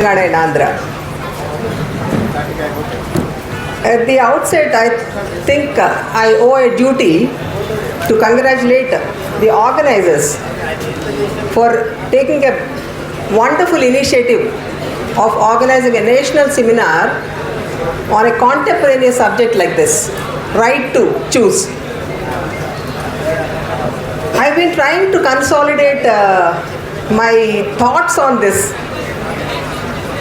Telangana and Andhra. At the outset, I think I owe a duty to congratulate the organizers for taking a wonderful initiative of organizing a national seminar on a contemporaneous subject like this, right to choose. I've been trying to consolidate my thoughts on this.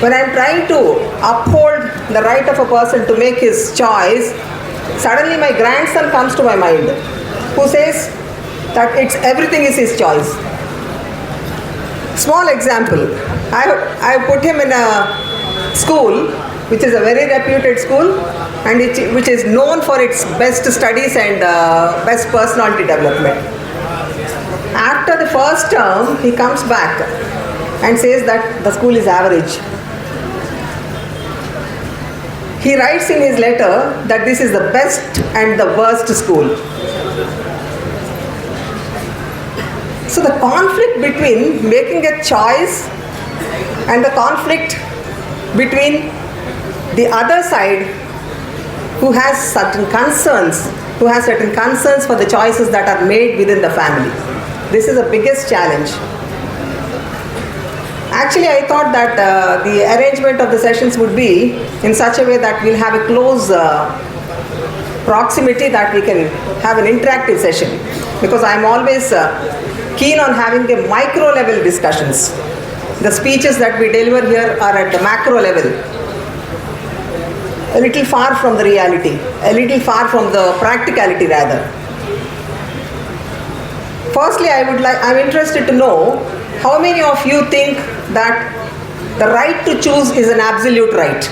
When I'm trying to uphold the right of a person to make his choice, suddenly my grandson comes to my mind, who says that everything is his choice. Small example, I put him in a school which is a very reputed school and which is known for its best studies and best personality development. After the first term, he comes back and says that the school is average. He writes in his letter that this is the best and the worst school. So the conflict between making a choice and the conflict between the other side who has certain concerns for the choices that are made within the family. This is the biggest challenge. Actually, I thought that the arrangement of the sessions would be in such a way that we'll have a close proximity, that we can have an interactive session, because I'm always keen on having the micro level discussions. The speeches that we deliver here are at the macro level, a little far from the reality, a little far from the practicality rather. Firstly, I'm interested to know how many of you think that the right to choose is an absolute right.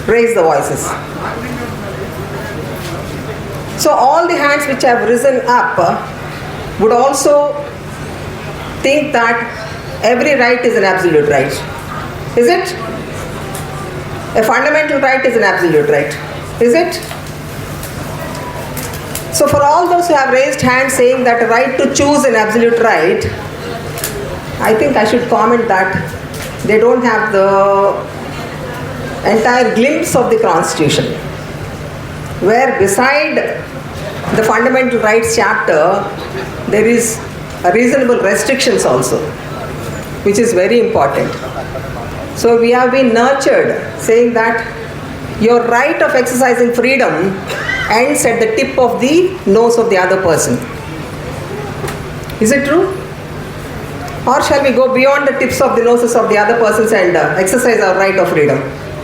Raise the voices. So all the hands which have risen up would also think that every right is an absolute right. Is it? A fundamental right is an absolute right. Is it? So for all those who have raised hands saying that a right to choose an absolute right, I think I should comment that they don't have the entire glimpse of the Constitution, where beside the fundamental rights chapter there is a reasonable restrictions also, which is very important. So we have been nurtured saying that your right of exercising freedom ends at the tip of the nose of the other person. Is it true? Or shall we go beyond the tips of the noses of the other persons and exercise our right of freedom?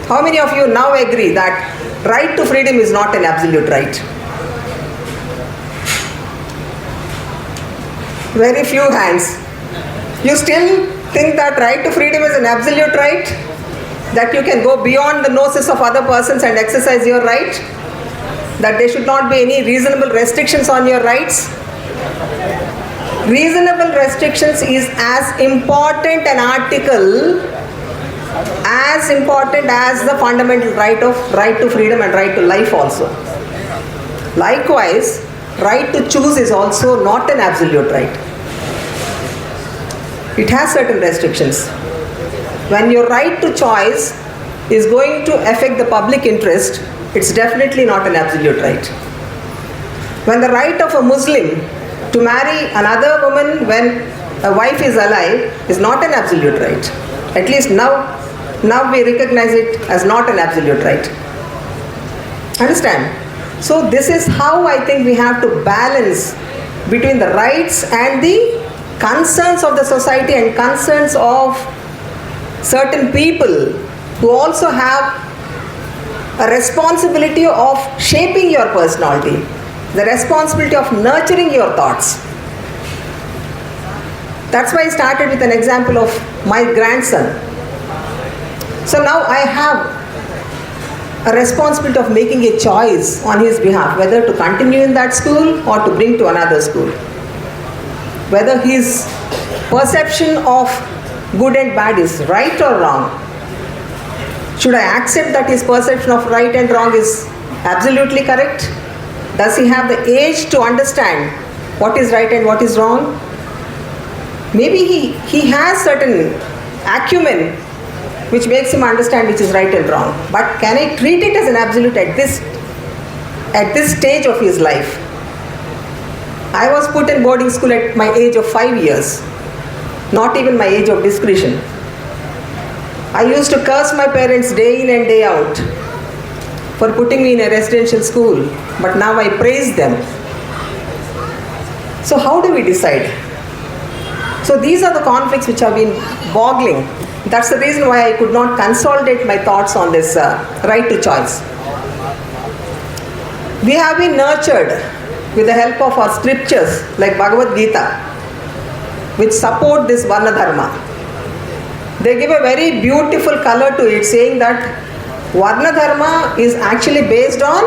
How many of you now agree that right to freedom is not an absolute right? Very few hands. You still think that right to freedom is an absolute right? That you can go beyond the noses of other persons and exercise your right? That there should not be any reasonable restrictions on your rights? Reasonable restrictions is as important an article as important as the fundamental right to freedom and right to life also. Likewise, right to choose is also not an absolute right. It has certain restrictions. When your right to choice is going to affect the public interest, it's definitely not an absolute right. When the right of a Muslim to marry another woman when a wife is alive is not an absolute right. At least now we recognize it as not an absolute right. Understand? So this is how I think we have to balance between the rights and the concerns of the society and concerns of certain people who also have a responsibility of shaping your personality, the responsibility of nurturing your thoughts. That's why I started with an example of my grandson. So now I have a responsibility of making a choice on his behalf, whether to continue in that school or to bring to another school. Whether his perception of good and bad is right or wrong. Should I accept that his perception of right and wrong is absolutely correct? Does he have the age to understand what is right and what is wrong? Maybe he has certain acumen which makes him understand which is right and wrong. But can I treat it as an absolute at this stage of his life? I was put in boarding school at my age of 5 years, not even my age of discretion. I used to curse my parents day in and day out for putting me in a residential school, but now I praise them. So how do we decide? So these are the conflicts which have been boggling. That's the reason why I could not consolidate my thoughts on this right to choice. We have been nurtured with the help of our scriptures like Bhagavad Gita, which support this Varna Dharma. They give a very beautiful color to it, saying that Varna Dharma is actually based on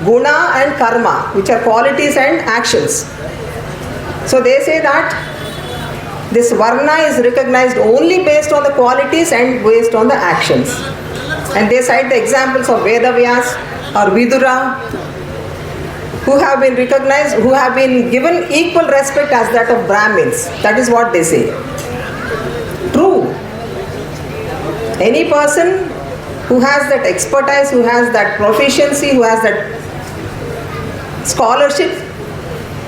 guna and karma, which are qualities and actions. So they say that this Varna is recognized only based on the qualities and based on the actions. And they cite the examples of Vedavyas or Vidura, who have been recognized, who have been given equal respect as that of Brahmins. That is what they say. True. Any person who has that expertise, who has that proficiency, who has that scholarship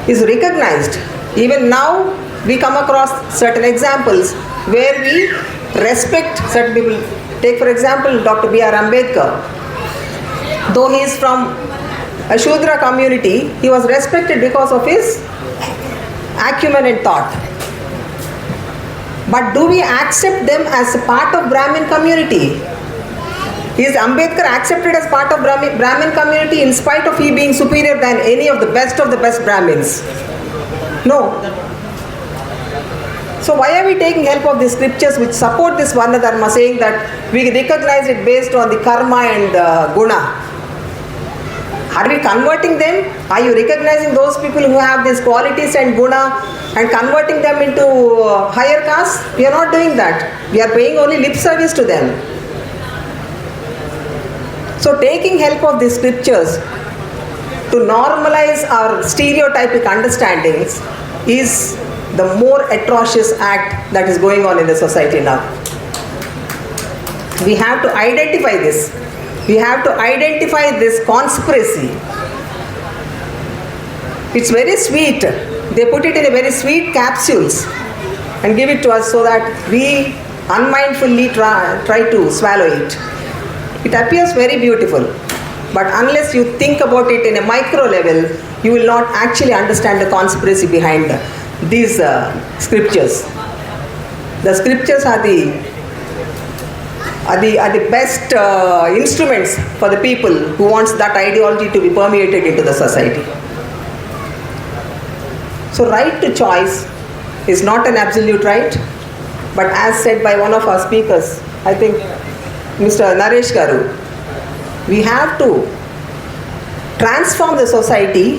is recognized. Even now we come across certain examples where we respect certain people. Take for example Dr. B.R. Ambedkar. Though he is from a Shudra community, he was respected because of his acumen and thought. But do we accept them as a part of Brahmin community? Is Ambedkar accepted as part of Brahmin community in spite of he being superior than any of the best Brahmins? No. So why are we taking help of the scriptures which support this Varna Dharma, saying that we recognize it based on the karma and guna? Are we converting them? Are you recognizing those people who have these qualities and guna and converting them into higher castes? We are not doing that. We are paying only lip service to them. So taking help of the scriptures to normalize our stereotypic understandings is the more atrocious act that is going on in the society now. We have to identify this. We have to identify this conspiracy. It's very sweet. They put it in a very sweet capsules and give it to us so that we unmindfully try to swallow it. It appears very beautiful, but unless you think about it in a micro level, you will not actually understand the conspiracy behind these scriptures. The scriptures are the best instruments for the people who wants that ideology to be permeated into the society. So right to choice is not an absolute right, but as said by one of our speakers, I think Mr. Naresh Garu, we have to transform the society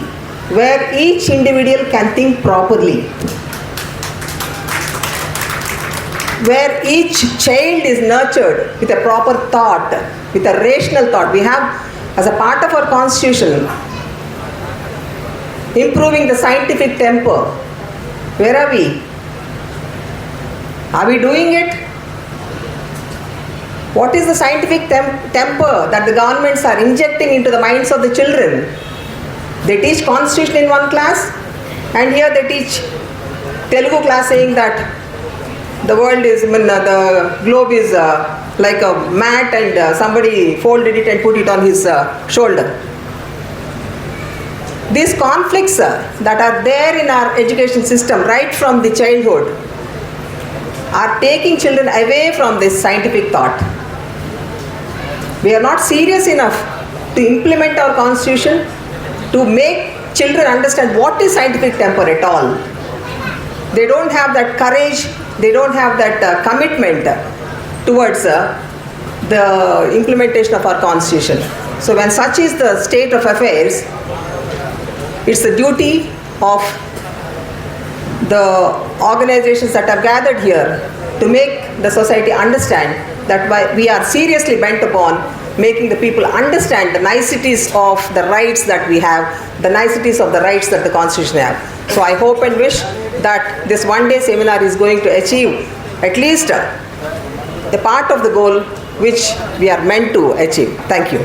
where each individual can think properly, where each child is nurtured with a proper thought, with a rational thought. We have, as a part of our constitution, improving the scientific temper. Where are we? Are we doing it? What is the scientific temper that the governments are injecting into the minds of the children? They teach constitution in one class, and here they teach Telugu class saying that the world is, the globe is like a mat and somebody folded it and put it on his shoulder. These conflicts that are there in our education system right from the childhood are taking children away from this scientific thought. We are not serious enough to implement our constitution, to make children understand what is scientific temper at all. They don't have that courage, they don't have that commitment towards the implementation of our constitution. So when such is the state of affairs, it's the duty of the organizations that are gathered here to make the society understand that we are seriously bent upon making the people understand the niceties of the rights that we have, the niceties of the rights that the Constitution have. So I hope and wish that this one-day seminar is going to achieve at least a part of the goal which we are meant to achieve. Thank you.